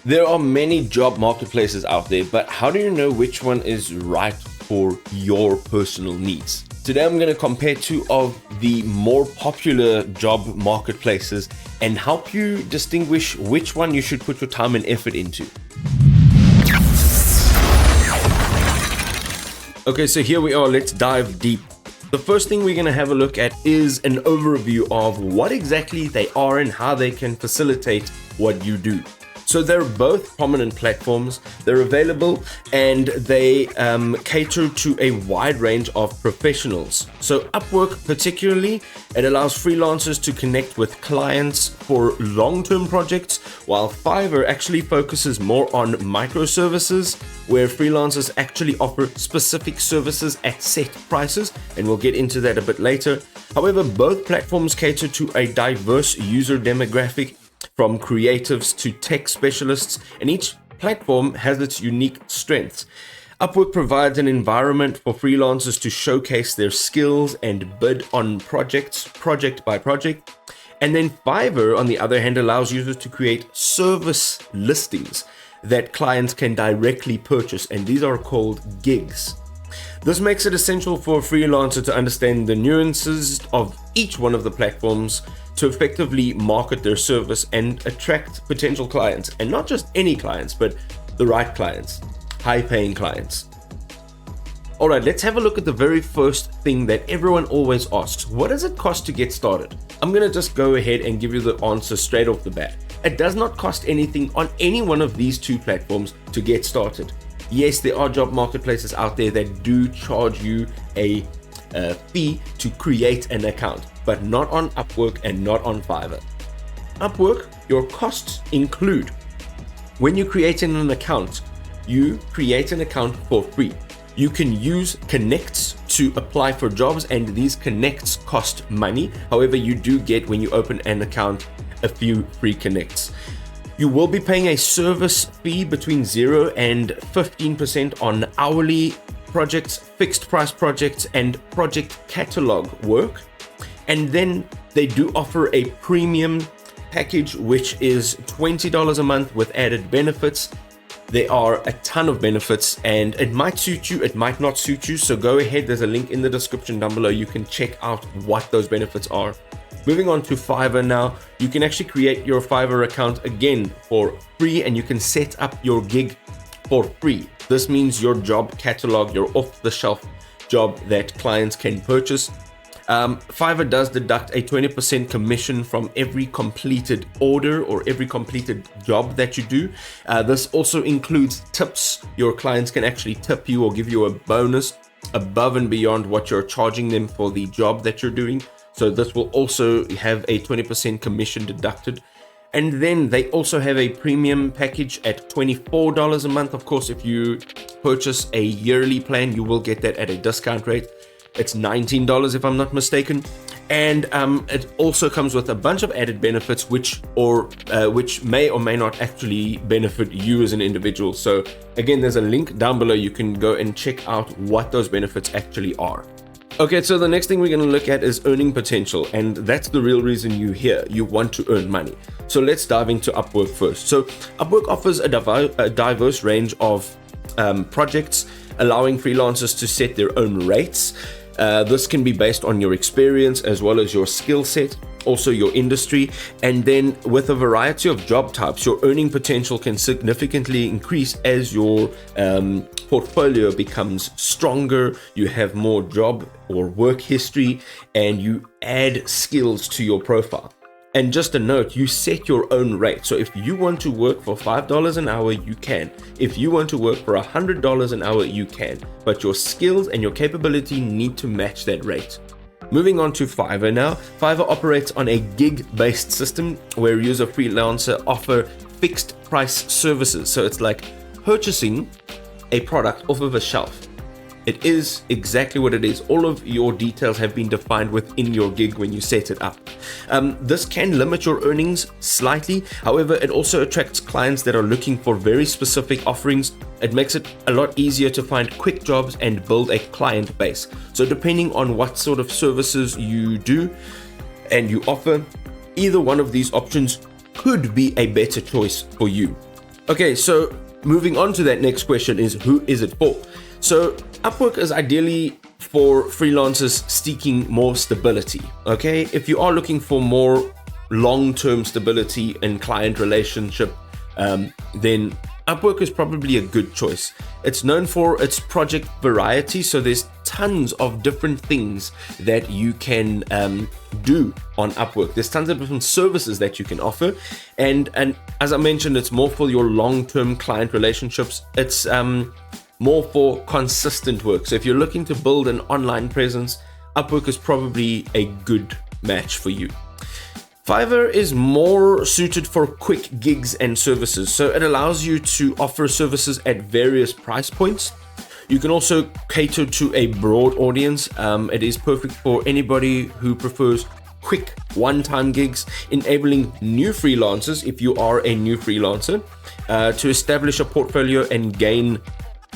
There are many job marketplaces out there, but how do you know which one is right for your personal needs? Today I'm going to compare two of the more popular job marketplaces and help you distinguish which one you should put your time and effort into. Okay, so here we are. Let's dive deep. The first thing we're going to have a look at is an overview of what exactly they are and how they can facilitate what you do. So they're both prominent platforms, they're available, and they cater to a wide range of professionals. So Upwork particularly, it allows freelancers to connect with clients for long-term projects, while Fiverr actually focuses more on microservices, where freelancers actually offer specific services at set prices, and we'll get into that a bit later. However, both platforms cater to a diverse user demographic, from creatives to tech specialists, and each platform has its unique strengths. Upwork provides an environment for freelancers to showcase their skills and bid on projects, project by project. And then Fiverr, on the other hand, allows users to create service listings that clients can directly purchase, and these are called gigs. This makes it essential for a freelancer to understand the nuances of each one of the platforms to effectively market their service and attract potential clients, and not just any clients, but the right clients, high-paying clients. All right, let's have a look at the very first thing that everyone always asks. What does it cost to get started? I'm going to just go ahead and give you the answer straight off the bat. It does not cost anything on any one of these two platforms to get started. Yes, there are job marketplaces out there that do charge you a fee to create an account, but not on Upwork and not on Fiverr. Upwork, your costs include, when you're creating an account, you create an account for free. You can use connects to apply for jobs, and these connects cost money. However, you do get, when you open an account, a few free connects. You will be paying a service fee between 0 and 15% on hourly projects, fixed price projects, and project catalog work. And then they do offer a premium package, which is $20 a month with added benefits. There are a ton of benefits, and it might suit you, it might not suit you. So go ahead, there's a link in the description down below. You can check out what those benefits are. Moving on to Fiverr now, you can actually create your Fiverr account again for free, and you can set up your gig for free. This means your job catalog, your off-the-shelf job that clients can purchase. Fiverr does deduct a 20% commission from every completed order or every completed job that you do. This also includes tips. Your clients can actually tip you or give you a bonus above and beyond what you're charging them for the job that you're doing. So this will also have a 20% commission deducted. And then they also have a premium package at $24 a month. Of course, if you purchase a yearly plan, you will get that at a discount rate. It's $19 if I'm not mistaken. And it also comes with a bunch of added benefits which may or may not actually benefit you as an individual. So again, there's a link down below. You can go and check out what those benefits actually are. Okay, so the next thing we're going to look at is earning potential, and that's the real reason you're here. You want to earn money. So let's dive into Upwork first. So Upwork offers a diverse range of projects, allowing freelancers to set their own rates. This can be based on your experience as well as your skill set, also your industry. And then with a variety of job types, your earning potential can significantly increase as your portfolio becomes stronger, you have more job or work history, and you add skills to your profile. And just a note, you set your own rate. So if you want to work for $5 an hour, you can. If you want to work for $100 an hour, you can. But your skills and your capability need to match that rate. Moving on to Fiverr now. Fiverr operates on a gig-based system where you as a freelancer offer fixed price services. So it's like purchasing a product off of a shelf. It is exactly what it is. All of your details have been defined within your gig when you set it up. This can limit your earnings slightly. However, it also attracts clients that are looking for very specific offerings. It makes it a lot easier to find quick jobs and build a client base. So depending on what sort of services you do and you offer, either one of these options could be a better choice for you. Okay, so moving on to that next question is, who is it for? So Upwork is ideally for freelancers seeking more stability. Okay, if you are looking for more long-term stability and client relationship, then Upwork is probably a good choice. It's known for its project variety, so there's tons of different things that you can do on Upwork. There's tons of different services that you can offer, and as I mentioned, it's more for your long-term client relationships. It's more for consistent work. So if you're looking to build an online presence, Upwork is probably a good match for you. Fiverr is more suited for quick gigs and services, so it allows you to offer services at various price points. You can also cater to a broad audience. It is perfect for anybody who prefers quick one-time gigs, enabling new freelancers, if you are a new freelancer, to establish a portfolio and gain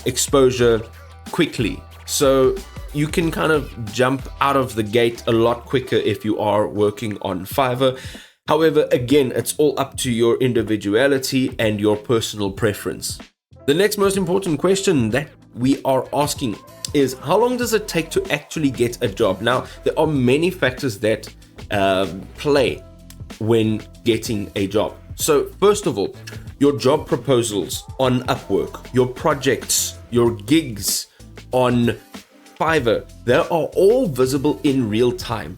exposure quickly. So you can kind of jump out of the gate a lot quicker if you are working on Fiverr. However, again, it's all up to your individuality and your personal preference. The next most important question that we are asking is, how long does it take to actually get a job? Now, there are many factors that play when getting a job. So first of all, your job proposals on Upwork, your projects, your gigs on Fiverr, they are all visible in real time.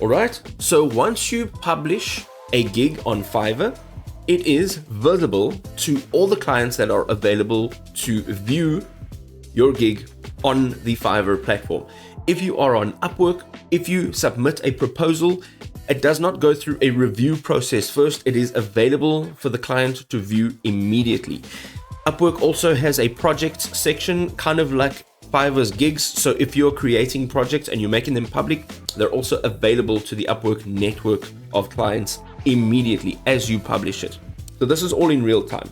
All right. So once you publish a gig on Fiverr, it is visible to all the clients that are available to view your gig on the Fiverr platform. If you are on Upwork, if you submit a proposal, it does not go through a review process first. It is available for the client to view immediately. Upwork also has a projects section, kind of like Fiverr's gigs. So if you're creating projects and you're making them public, they're also available to the Upwork network of clients immediately as you publish it. So this is all in real time.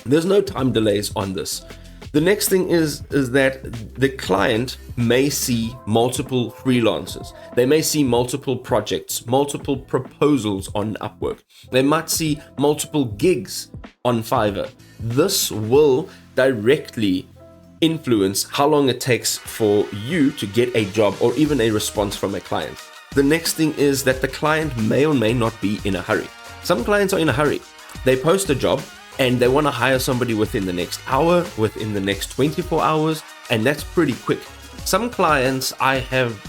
There's no time delays on this. The next thing is that the client may see multiple freelancers. They may see multiple projects, multiple proposals on Upwork. They might see multiple gigs on Fiverr. This will directly influence how long it takes for you to get a job or even a response from a client. The next thing is that the client may or may not be in a hurry. Some clients are in a hurry. They post a job and they want to hire somebody within the next hour, within the next 24 hours, and that's pretty quick. Some clients I have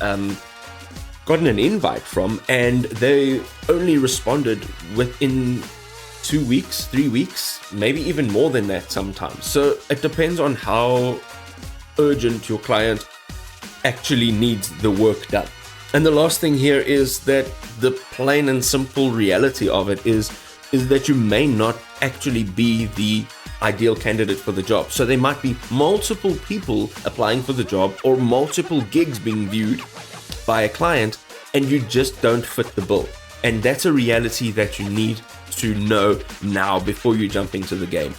gotten an invite from, and they only responded within 2 weeks, 3 weeks, maybe even more than that sometimes. So it depends on how urgent your client actually needs the work done. And the last thing here is that the plain and simple reality of it is that you may not actually be the ideal candidate for the job. So there might be multiple people applying for the job or multiple gigs being viewed by a client, and you just don't fit the bill. And that's a reality that you need to know now before you jump into the game.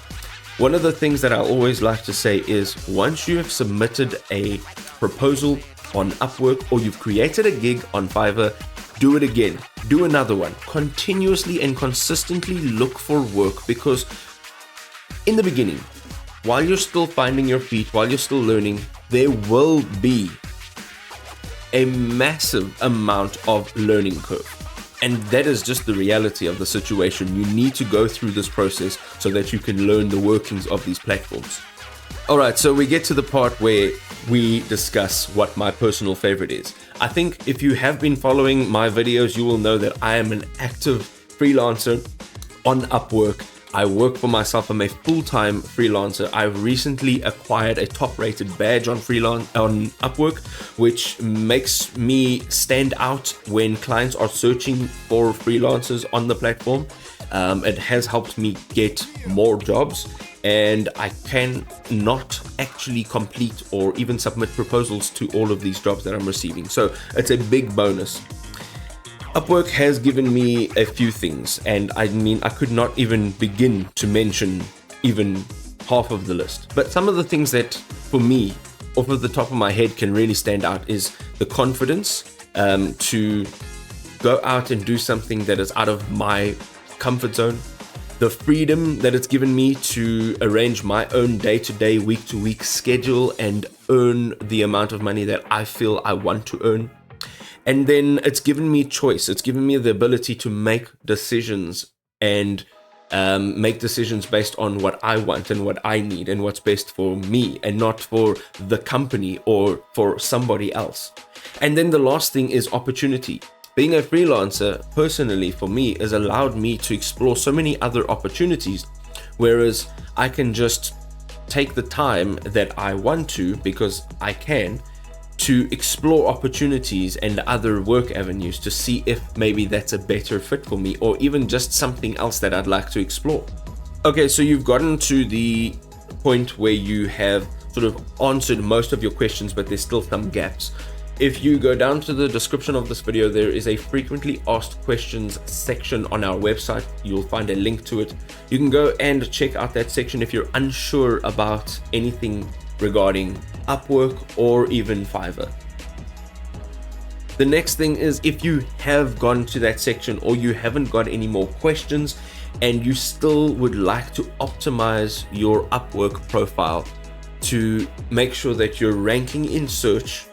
One of the things that I always like to say is, once you have submitted a proposal on Upwork or you've created a gig on Fiverr, do it again, do another one, continuously and consistently look for work, because in the beginning, while you're still finding your feet, while you're still learning, there will be a massive amount of learning curve. And that is just the reality of the situation. You need to go through this process so that you can learn the workings of these platforms. All right, so we get to the part where we discuss what my personal favorite is. I think if you have been following my videos, you will know that I am an active freelancer on Upwork. I work for myself. I'm a full-time freelancer. I've recently acquired a top-rated badge on Upwork, which makes me stand out when clients are searching for freelancers on the platform. It has helped me get more jobs, and I can not actually complete or even submit proposals to all of these jobs that I'm receiving. So it's a big bonus. Upwork has given me a few things, and I mean, I could not even begin to mention even half of the list. But some of the things that, for me, off of the top of my head can really stand out is the confidence to go out and do something that is out of my comfort zone. the freedom that it's given me to arrange my own day-to-day, week-to-week schedule and earn the amount of money that I feel I want to earn. And then it's given me choice. It's given me the ability to make decisions and make decisions based on what I want and what I need and what's best for me and not for the company or for somebody else. And then the last thing is opportunity. Being a freelancer, personally for me, has allowed me to explore so many other opportunities, whereas I can just take the time that I want to, because I can, to explore opportunities and other work avenues to see if maybe that's a better fit for me, or even just something else that I'd like to explore. Okay, so you've gotten to the point where you have sort of answered most of your questions, but there's still some gaps. If you go down to the description of this video, there is a frequently asked questions section on our website. You'll find a link to it. You can go and check out that section if you're unsure about anything regarding Upwork or even Fiverr. The next thing is, if you have gone to that section or you haven't got any more questions and you still would like to optimize your Upwork profile to make sure that you're ranking in search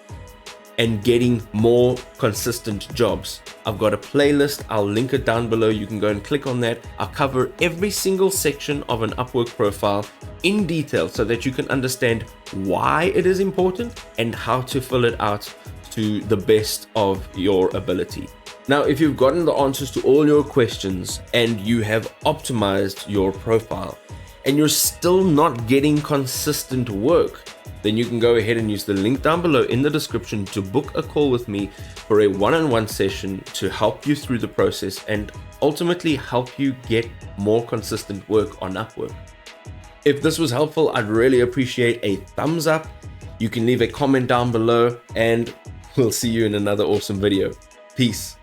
and getting more consistent jobs, I've got a playlist. I'll link it down below. You can go and click on that. I'll cover every single section of an Upwork profile in detail so that you can understand why it is important and how to fill it out to the best of your ability. Now, if you've gotten the answers to all your questions and you have optimized your profile and you're still not getting consistent work, then you can go ahead and use the link down below in the description to book a call with me for a one-on-one session to help you through the process and ultimately help you get more consistent work on Upwork. If this was helpful, I'd really appreciate a thumbs up. You can leave a comment down below and we'll see you in another awesome video. Peace.